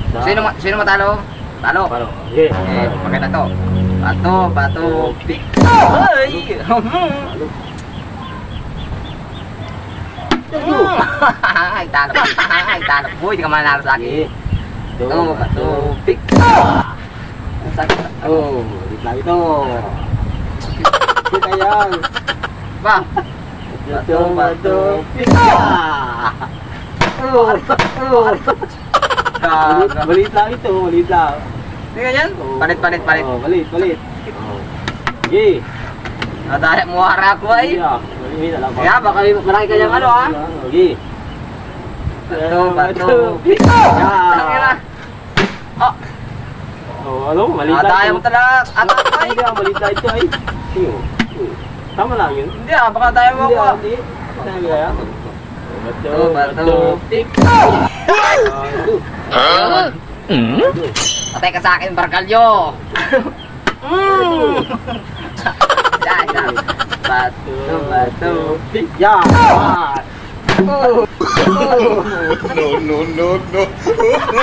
Sino matalo? Talo. Paro. Sige. Maganda to. Bato, pick. Ay! Ay, talo. Ay, talo. Boy, di ka manalo sa akin. Bato, pick. Ang sakit. Oh, ulit lang ito. Kita yan. Ba? Bato, pick. Balit lang ito, balit lang. Hindi ganyan? Palit. Oh, balit. Oh. Sige. Nadaya mo hara ko ay. Balit lang. Kaya baka malaki kanyang ano ha? Sige. Bato, pick. Tangina. Oh, Oh, ano? Mali nadaya mo talaga. Atak ay. Hindi, balit lang ito ay. Sige. Tama lang yun. Hindi baka tayo mo ako. Hindi. Sabi kaya. Bato, pick. Patay ka sa akin, Barkalyo. Bato, pick. Yan. No.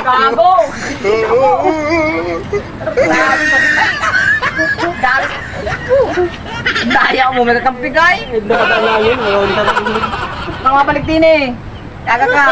Gago! Gago! Daya mo, may kakampigay. Hindi ka talaga yun. Mga balik din eh. Kaga ka.